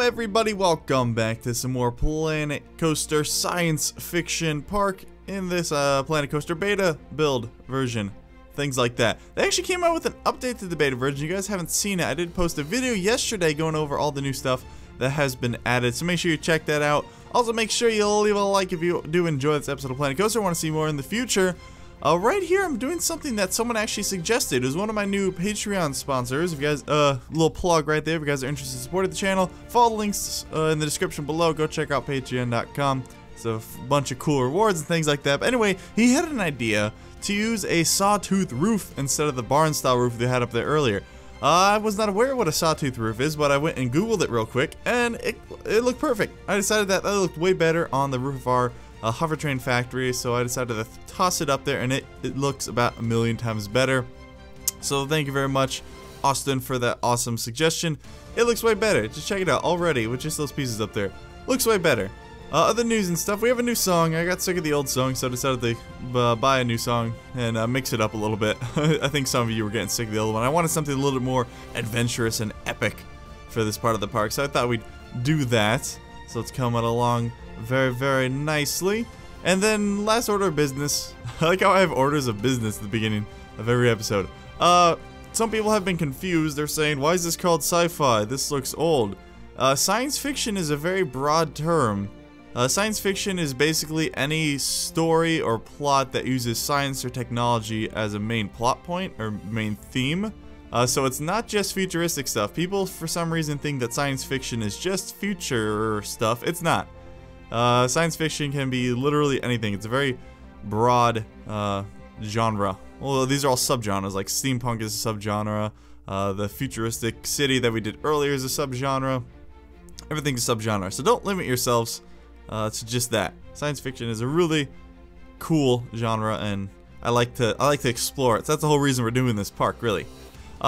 everybody, welcome back to some more Planet Coaster science fiction park in this Planet Coaster beta build version. Things like that. They actually came out with an update to the beta version. You guys haven't seen it. I did post a video yesterday going over all the new stuff that has been added, so make sure you check that out. Also, make sure you leave a like if you do enjoy this episode of Planet Coaster. Want to see more in the future. Right here, I'm doing something that someone actually suggested. It was one of my new Patreon sponsors. If you guys, little plug right there. If you guys are interested in supporting the channel, follow the links in the description below. Go check out patreon.com. It's a bunch of cool rewards and things like that. But anyway, he had an idea to use a sawtooth roof instead of the barn-style roof they had up there earlier. I was not aware what a sawtooth roof is, but I went and Googled it real quick, and it looked perfect. I decided that looked way better on the roof of our hover train factory, so I decided to toss it up there, and it looks about a million times better. So thank you very much, Austin, for that awesome suggestion. It looks way better. Just check it out already with just those pieces up there. Looks way better. Other news and stuff, we have a new song. I got sick of the old song, so I decided to buy a new song and mix it up a little bit. I think some of you were getting sick of the old one. I wanted something a little bit more adventurous and epic for this part of the park, so I thought we'd do that. So it's coming along very, very nicely. And then last order of business. I like how I have orders of business at the beginning of every episode. Some people have been confused. They're saying, why is this called sci-fi? This looks old. Science fiction is a very broad term. Science fiction is basically any story or plot that uses science or technology as a main plot point or main theme. So it's not just futuristic stuff. People, for some reason, think that science fiction is just future stuff. It's not. Science fiction can be literally anything. It's a very broad genre. Well, these are all subgenres, like steampunk is a subgenre. The futuristic city that we did earlier is a subgenre. Everything's a subgenre. So don't limit yourselves to just that. Science fiction is a really cool genre, and I like to explore it. So that's the whole reason we're doing this park, really.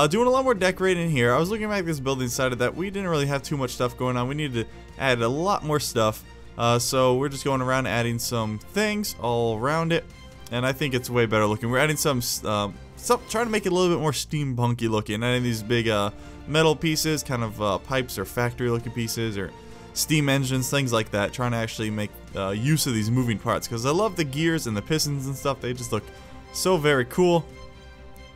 Doing a lot more decorating here. I was looking back at this building, decided that we didn't really have too much stuff going on. We needed to add a lot more stuff. So we're just going around adding some things all around it, and I think it's way better looking. We're adding some trying to make it a little bit more steampunky looking. Adding these big metal pieces, kind of pipes or factory looking pieces, or steam engines, things like that. Trying to actually make use of these moving parts, because I love the gears and the pistons and stuff. They just look so very cool.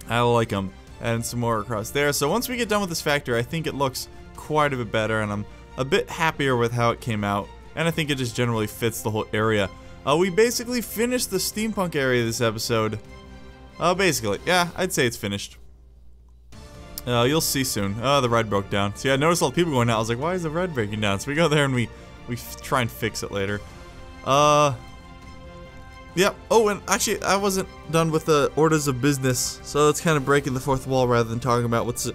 I like them. Adding some more across there. So once we get done with this factory, I think it looks quite a bit better, and I'm a bit happier with how it came out. And I think it just generally fits the whole area. We basically finished the steampunk area this episode. Basically, yeah, I'd say it's finished. You'll see soon. The ride broke down. See, I noticed all the people going out. I was like, why is the ride breaking down? So we go there and we try and fix it later. Yep. Oh, and actually, I wasn't done with the orders of business, so it's kind of breaking the fourth wall rather than talking about what's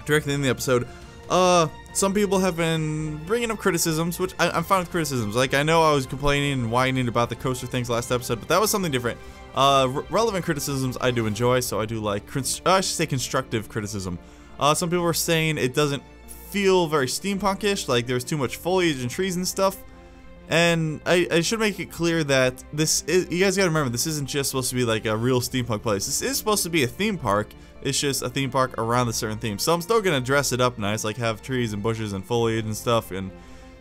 directly in the episode. Some people have been bringing up criticisms, which I'm fine with criticisms. Like, I know I was complaining and whining about the coaster things last episode, but that was something different. Relevant criticisms I do enjoy, so I do like, I should say constructive criticism. Some people were saying it doesn't feel very steampunkish, like there's too much foliage and trees and stuff. And I should make it clear that this is, you guys gotta remember, this isn't just supposed to be like a real steampunk place. This is supposed to be a theme park. It's just a theme park around a certain theme. So I'm still gonna dress it up nice, like have trees and bushes and foliage and stuff, and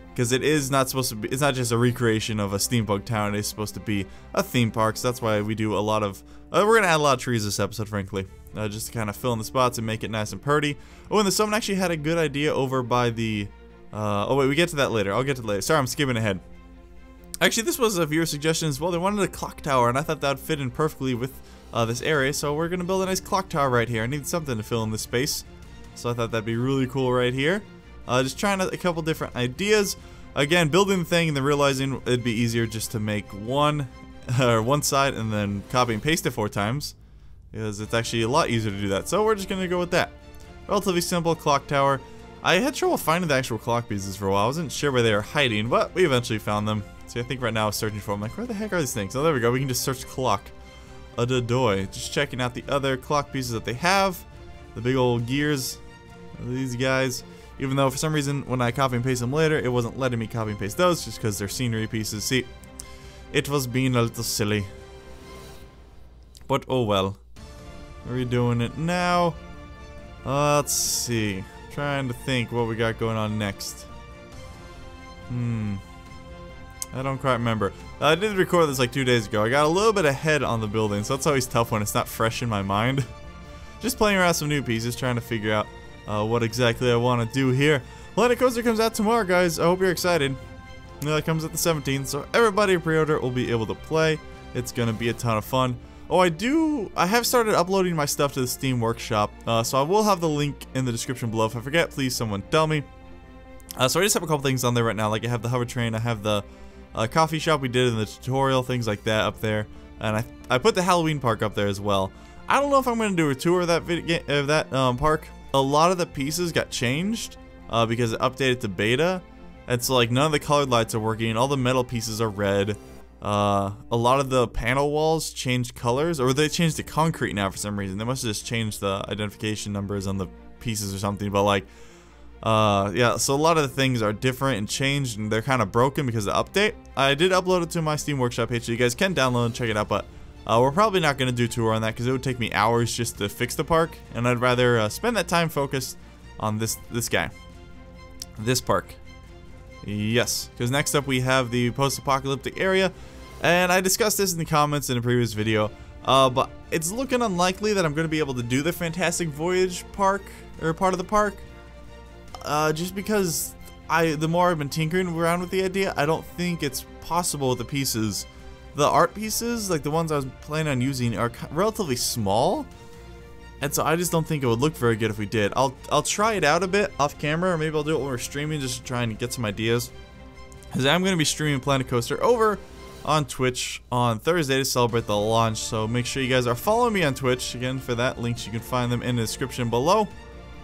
because it is not supposed to be, it's not just a recreation of a steampunk town. It's supposed to be a theme park. So that's why we do a lot of, we're gonna add a lot of trees this episode, frankly, just to kind of fill in the spots and make it nice and pretty. Oh, and someone actually had a good idea over by the, oh wait, we get to that later. I'll get to it later. Sorry, I'm skipping ahead. Actually, this was a viewer suggestion as well. They wanted a clock tower, and I thought that would fit in perfectly with this area, so we're going to build a nice clock tower right here. I need something to fill in this space, so I thought that'd be really cool right here. Just trying a couple different ideas. Again, building the thing and then realizing it'd be easier just to make one side and then copy and paste it 4 times, because it's actually a lot easier to do that. So we're just going to go with that. Relatively simple clock tower. I had trouble finding the actual clock pieces for a while. I wasn't sure where they were hiding, but we eventually found them. See, I think right now I was searching for them. Like, where the heck are these things? Oh, there we go. We can just search clock. Adoy. Just checking out the other clock pieces that they have. The big old gears. These guys. Even though for some reason when I copy and paste them later, it wasn't letting me copy and paste those just because they're scenery pieces. See, it was being a little silly. But oh well. Are we doing it now? Let's see. Trying to think what we got going on next. I don't quite remember. I did record this like 2 days ago. I got a little bit ahead on the building, so that's always tough when it's not fresh in my mind. Just playing around some new pieces, trying to figure out what exactly I want to do here. Planet Coaster comes out tomorrow, guys. I hope you're excited. It comes out the 17th, so everybody pre-order will be able to play. It's going to be a ton of fun. Oh, I have started uploading my stuff to the Steam Workshop, so I will have the link in the description below. If I forget, please someone tell me. So I just have a couple things on there right now, like I have the hover train, I have the coffee shop we did in the tutorial, things like that up there, and I put the Halloween park up there as well. I don't know if I'm going to do a tour of that park. A lot of the pieces got changed because it updated to beta, and so like none of the colored lights are working, all the metal pieces are red. A lot of the panel walls changed colors, or they changed to concrete now for some reason. They must have just changed the identification numbers on the pieces or something, but like yeah, so a lot of the things are different and changed, and they're kind of broken because of the update. I did upload it to my Steam Workshop page, so you guys can download and check it out, but we're probably not going to do a tour on that because it would take me hours just to fix the park, and I'd rather spend that time focused on this guy. This park. Yes, because next up we have the post-apocalyptic area, and I discussed this in the comments in a previous video, but it's looking unlikely that I'm going to be able to do the Fantastic Voyage park, or part of the park. Just because the more I've been tinkering around with the idea, I don't think it's possible with the pieces. The art pieces, like the ones I was planning on using, are relatively small, and so I just don't think it would look very good if we did. I'll try it out a bit off camera, or maybe I'll do it when we're streaming just to try and get some ideas. Because I'm going to be streaming Planet Coaster over on Twitch on Thursday to celebrate the launch, so make sure you guys are following me on Twitch. Again, for that, links you can find them in the description below.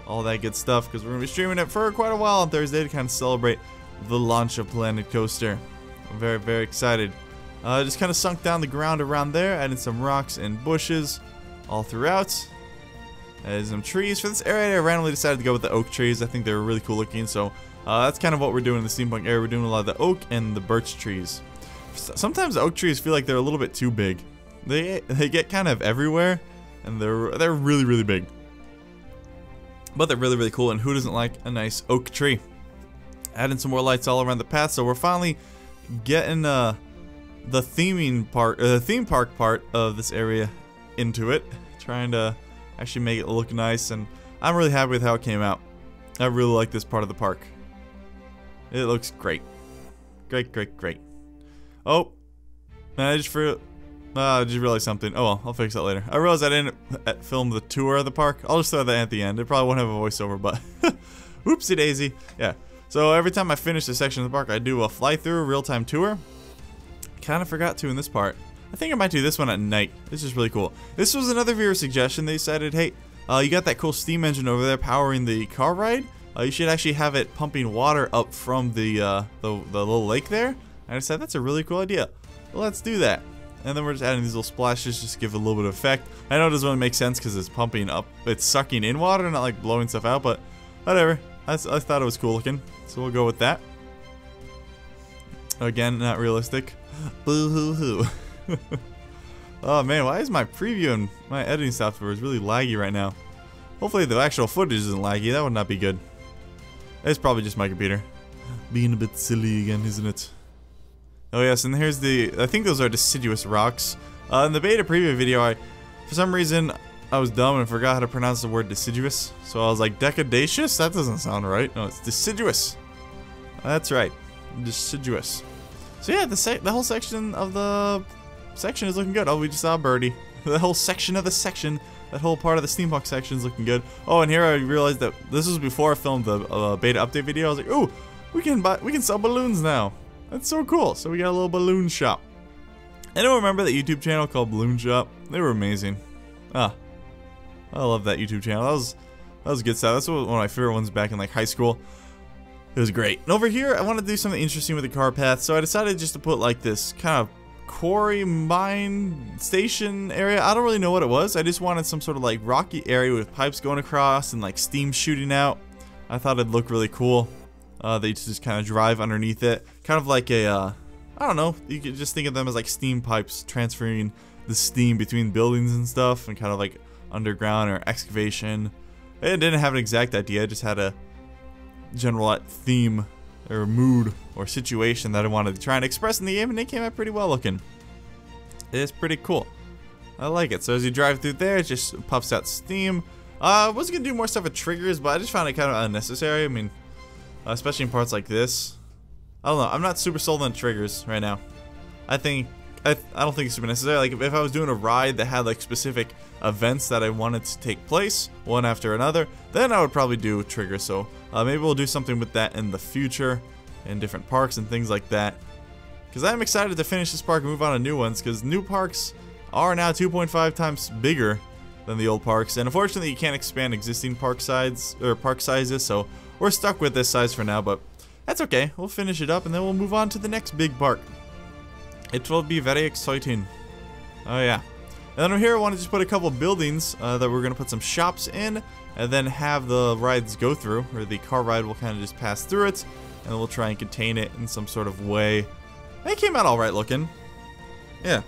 All that good stuff, because we're going to be streaming it for quite a while on Thursday to kind of celebrate the launch of Planet Coaster. I'm very, very excited. Just kind of sunk down the ground around there, added some rocks and bushes all throughout. Added some trees. For this area, I randomly decided to go with the oak trees. I think they were really cool looking, so that's kind of what we're doing in the Steampunk area. We're doing a lot of the oak and the birch trees. Sometimes the oak trees feel like they're a little bit too big. They get kind of everywhere, and they're really, really big. But they're really, really cool, and who doesn't like a nice oak tree? Adding some more lights all around the path, so we're finally getting the theme park part of this area into it, trying to actually make it look nice, and I'm really happy with how it came out. I really like this part of the park. It looks great. Great, great, great. Oh, man, I just realized something. Oh well, I'll fix that later. I realized I didn't film the tour of the park. I'll just throw that at the end. It probably won't have a voiceover, but whoopsie daisy. Yeah. So every time I finish a section of the park, I do a fly-through real-time tour. Kind of forgot to in this part. I think I might do this one at night. This is really cool. This was another viewer suggestion. They decided, hey, you got that cool steam engine over there powering the car ride. You should actually have it pumping water up from the little lake there. And I said, that's a really cool idea. Well, let's do that. And then we're just adding these little splashes just to give a little bit of effect. I know it doesn't really make sense because it's pumping up, it's sucking in water, not like blowing stuff out, but whatever. I thought it was cool looking, so we'll go with that. Again, not realistic. Boo hoo hoo. Oh man, why is my preview and my editing software is really laggy right now? Hopefully the actual footage isn't laggy, that would not be good. It's probably just my computer. Being a bit silly again, isn't it? Oh yes, and here's I think those are deciduous rocks. In the beta preview video, for some reason, I was dumb and forgot how to pronounce the word deciduous. So I was like, decadacious? That doesn't sound right. No, it's deciduous. That's right, deciduous. So yeah, the whole section of the section is looking good. Oh, we just saw a birdie. The whole section of the section, that whole part of the Steampunk section is looking good. Oh, and here I realized that this was before I filmed the beta update video. I was like, ooh, we can sell balloons now. That's so cool. So we got a little balloon shop. Anyone remember that YouTube channel called Balloon Shop? They were amazing. Ah, I love that YouTube channel. That was good stuff. That's one of my favorite ones back in like high school. It was great. And over here, I wanted to do something interesting with the car path, so I decided just to put like this kind of quarry mine station area. I don't really know what it was. I just wanted some sort of like rocky area with pipes going across and like steam shooting out. I thought it'd look really cool. They just kind of drive underneath it. Kind of like a, I don't know, you could just think of them as like steam pipes transferring the steam between buildings and stuff, and kind of like underground or excavation. It didn't have an exact idea, it just had a general theme or mood or situation that I wanted to try and express in the game, and it came out pretty well looking. It's pretty cool. I like it. So as you drive through there, it just puffs out steam. I was gonna do more stuff with triggers, but I just found it kind of unnecessary. I mean, especially in parts like this. I don't know. I'm not super sold on triggers right now. I don't think it's super necessary. Like if I was doing a ride that had like specific events that I wanted to take place one after another, then I would probably do triggers. So maybe we'll do something with that in the future, in different parks and things like that. Because I'm excited to finish this park and move on to new ones. Because new parks are now 2.5 times bigger than the old parks, and unfortunately you can't expand existing park sizes, so we're stuck with this size for now, but that's okay. We'll finish it up and then we'll move on to the next big park. It will be very exciting. Oh yeah. And then here I want to just put a couple buildings that we're going to put some shops in, and then have the rides go through, or the car ride will kind of just pass through it, and then we'll try and contain it in some sort of way. It came out alright looking. Yeah.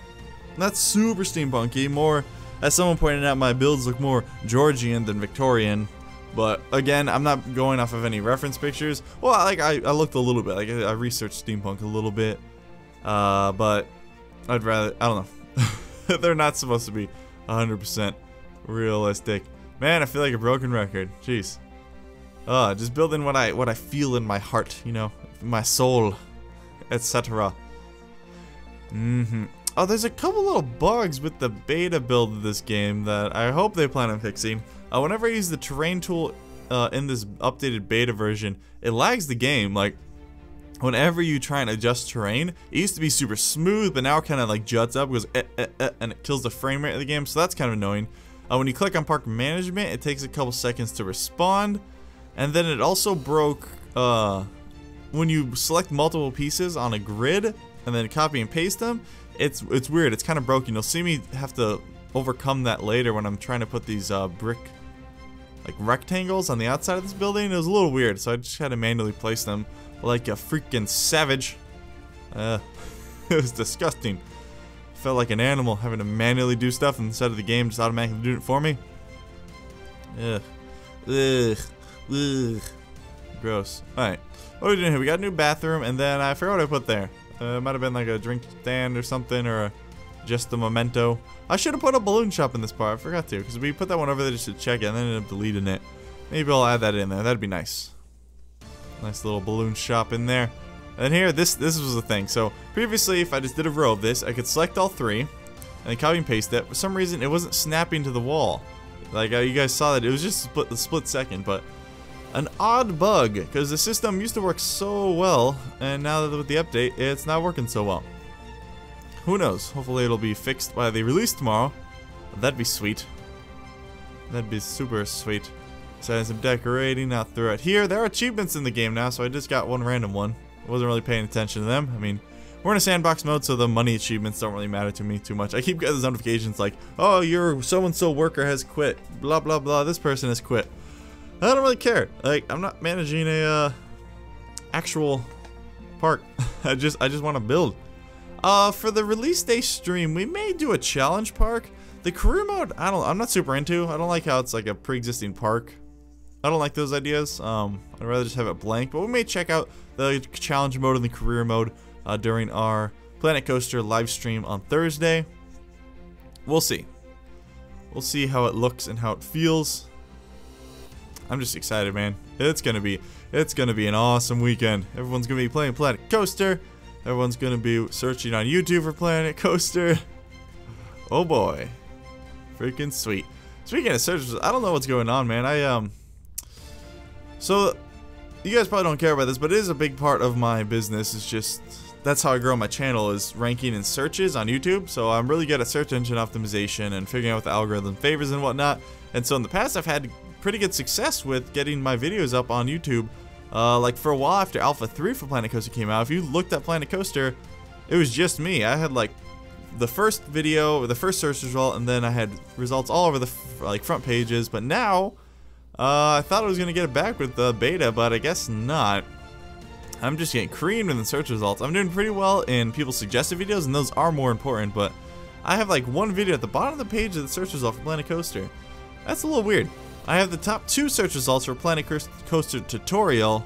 Not super steampunky, more, as someone pointed out, my builds look more Georgian than Victorian. But again, I'm not going off of any reference pictures. Well, like I looked a little bit, like I researched steampunk a little bit, but I'd rather, I don't know. They're not supposed to be 100% realistic. Man, I feel like a broken record. Jeez. Just building what I feel in my heart, you know, my soul, etc. Oh, there's a couple little bugs with the beta build of this game that I hope they plan on fixing. Whenever I use the terrain tool in this updated beta version, it lags the game. Like, whenever you try and adjust terrain, it used to be super smooth, but now it kind of like juts up, goes and it kills the frame rate of the game, so that's kind of annoying. When you click on park management, it takes a couple seconds to respond, and then it also broke when you select multiple pieces on a grid and then copy and paste them. It's weird. It's kind of broken. You'll see me have to overcome that later when I'm trying to put these brick like rectangles on the outside of this building. It was a little weird, so I just had to manually place them like a freaking savage. It was disgusting. Felt like an animal having to manually do stuff instead of the game just automatically doing it for me. Ugh. Ugh. Ugh. Gross. Alright. What are we doing here? We got a new bathroom, and then I forgot what I put there. It might have been like a drink stand or something, or just a memento. I should have put a balloon shop in this part. I forgot to, because we put that one over there just to check it, and then ended up deleting it. Maybe I'll add that in there. That'd be nice. Nice little balloon shop in there. And here, this was the thing. So previously, if I just did a row of this, I could select all three, and then copy and paste it. For some reason, it wasn't snapping to the wall. Like you guys saw that it was just the split second, but an odd bug, because the system used to work so well, and now that with the update, it's not working so well. Who knows? Hopefully it'll be fixed by the release tomorrow. That'd be sweet. That'd be super sweet. So some decorating out throughout here. There are achievements in the game now, so I just got one random one. I wasn't really paying attention to them. I mean, we're in a sandbox mode, so the money achievements don't really matter to me too much. I keep getting those notifications like, oh, your so-and-so worker has quit. Blah, blah, blah. This person has quit. I don't really care. Like, I'm not managing a actual park. I just want to build. For the release day stream, we may do a challenge park. The career mode, I'm not super into. I don't like how it's like a pre-existing park. I don't like those ideas. I'd rather just have it blank. But we may check out the challenge mode and the career mode during our Planet Coaster live stream on Thursday. We'll see. We'll see how it looks and how it feels. I'm just excited, man. It's gonna be an awesome weekend. Everyone's gonna be playing Planet Coaster. Everyone's gonna be searching on YouTube for Planet Coaster. Oh boy, freaking sweet. Speaking of searches, I don't know what's going on, man. So you guys probably don't care about this, but it is a big part of my business. It's just that's how I grow my channel, is ranking in searches on YouTube. So I'm really good at search engine optimization and figuring out what the algorithm favors and whatnot. And so in the past, I've had pretty good success with getting my videos up on YouTube. Like for a while after Alpha 3 for Planet Coaster came out, if you looked at Planet Coaster, it was just me. I had like the first video, the first search result, and then I had results all over the front pages. But now, I thought I was gonna get it back with the beta, but I guess not. I'm just getting creamed in the search results. I'm doing pretty well in people's suggested videos, and those are more important. But I have like one video at the bottom of the page of the search result for Planet Coaster. That's a little weird. I have the top 2 search results for Planet Coaster tutorial,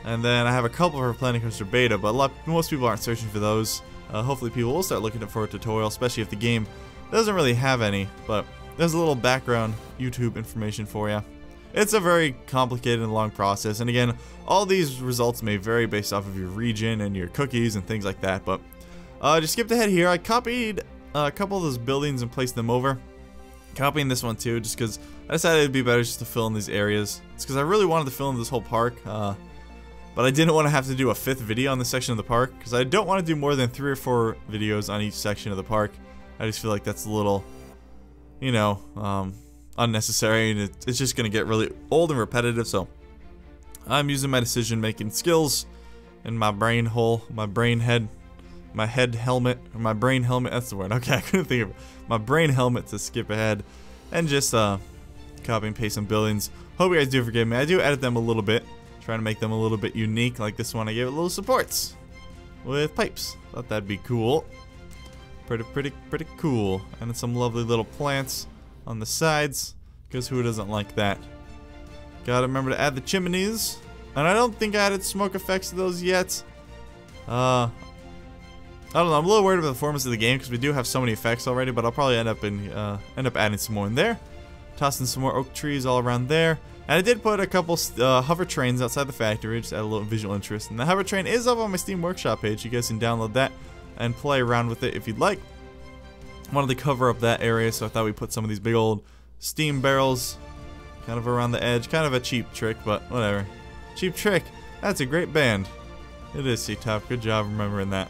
And then I have a couple for Planet Coaster Beta, but most people aren't searching for those. Hopefully people will start looking for a tutorial, especially if the game doesn't really have any. But there's a little background YouTube information for you. It's a very complicated and long process, and again, all these results may vary based off of your region and your cookies and things like that. But just skipped ahead here. I copied a couple of those buildings and placed them over. Copying this one too, just because I decided it'd be better just to fill in these areas. It's because I really wanted to fill in this whole park, but I didn't want to have to do a 5th video on this section of the park, because I don't want to do more than 3 or 4 videos on each section of the park. I just feel like that's a little, you know, unnecessary, and it's just going to get really old and repetitive. So I'm using my decision-making skills and my brain hole, my brain head, my head helmet, or my brain helmet, that's the word. Okay, I couldn't think of it. My brain helmet to skip ahead and just copy and paste some buildings. Hope you guys do forgive me. I do edit them a little bit, trying to make them a little bit unique. Like this one, I gave it little supports with pipes. Thought that'd be cool. Pretty cool. And then some lovely little plants on the sides, because who doesn't like that? Gotta remember to add the chimneys, and I don't think I added smoke effects to those yet. I don't know. I'm a little worried about the performance of the game because we do have so many effects already, but I'll probably end up adding some more in there. Tossing some more oak trees all around there. And I did put a couple hover trains outside the factory, just add a little visual interest. And the hover train is up on my Steam Workshop page. You guys can download that and play around with it if you'd like. Wanted to cover up that area, so I thought we'd put some of these big old steam barrels kind of around the edge. Kind of a cheap trick, but whatever. Cheap Trick. That's a great band. It is, C-Top. Good job remembering that.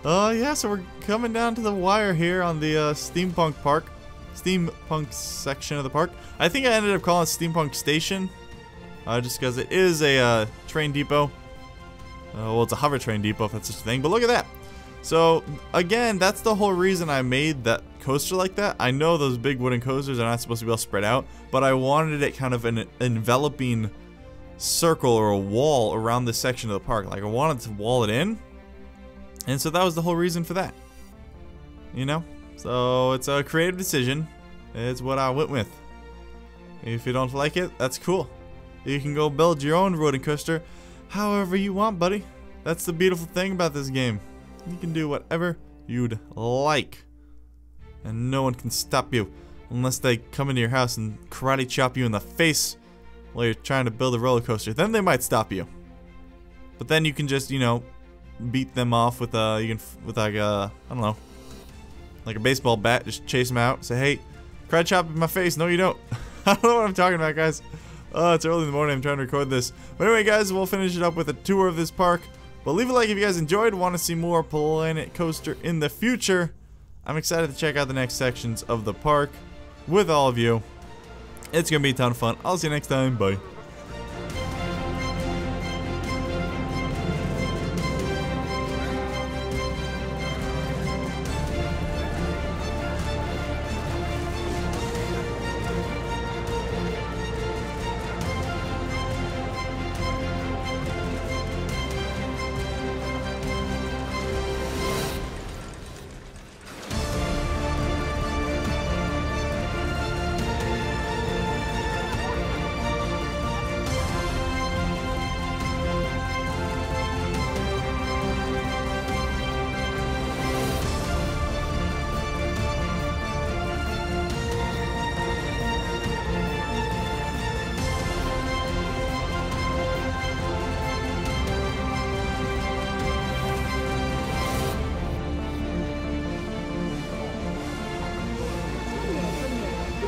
Yeah, so we're coming down to the wire here on the Steampunk section of the park. I think I ended up calling it Steampunk Station, just because it is a train depot. Well, it's a hover train depot, if that's such a thing, but look at that. So, again, that's the whole reason I made that coaster like that. I know those big wooden coasters are not supposed to be all spread out, but I wanted it kind of an enveloping circle or a wall around this section of the park. Like, I wanted to wall it in. And so that was the whole reason for that. You know? So it's a creative decision. It's what I went with. If you don't like it, that's cool. You can go build your own roller coaster however you want, buddy. That's the beautiful thing about this game. You can do whatever you'd like. And no one can stop you. Unless they come into your house and karate chop you in the face while you're trying to build a roller coaster. Then they might stop you. But then you can just, you know, beat them off with like a, I don't know, like a baseball bat. Just chase them out. Say, hey, karate chop in my face. No, you don't. I don't know what I'm talking about, guys. It's early in the morning. I'm trying to record this. But anyway, guys, we'll finish it up with a tour of this park. But leave a like if you guys enjoyed. Want to see more Planet Coaster in the future. I'm excited to check out the next sections of the park with all of you. It's going to be a ton of fun. I'll see you next time. Bye.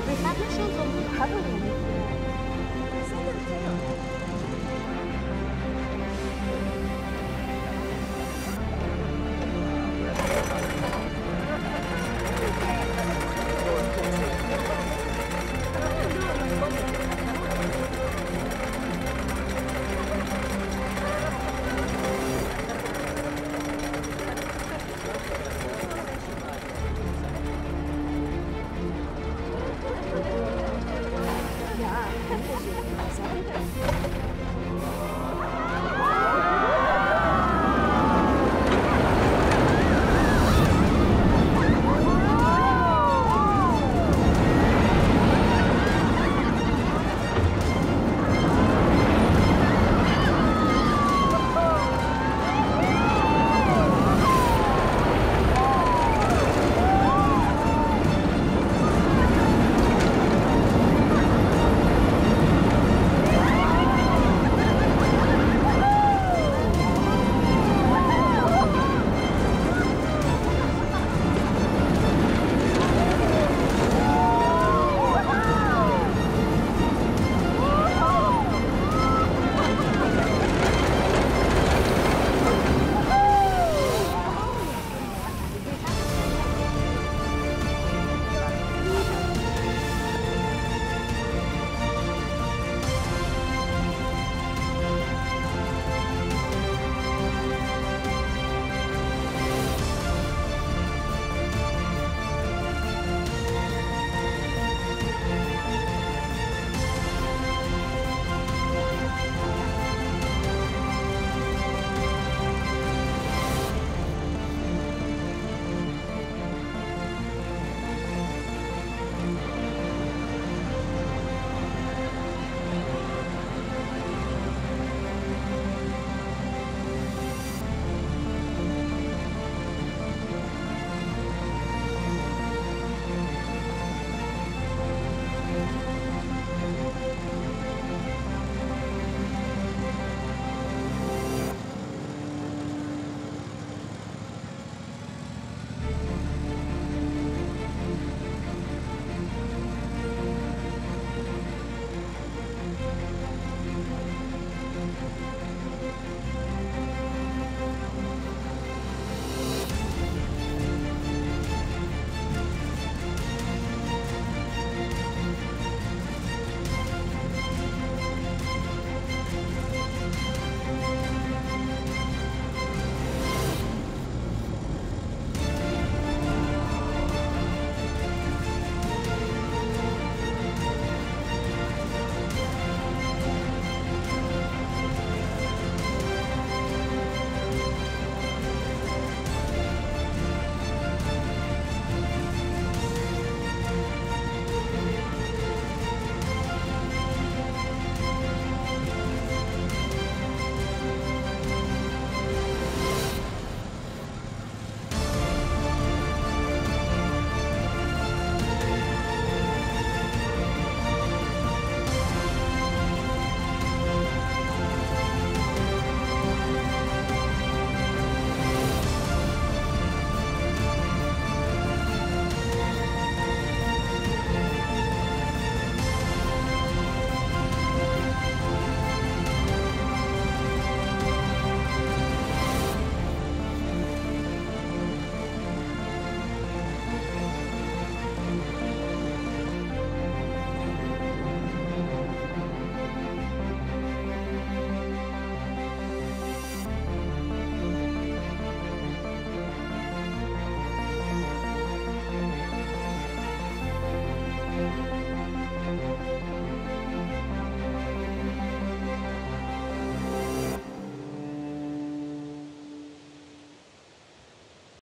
We're not sure what we're covering.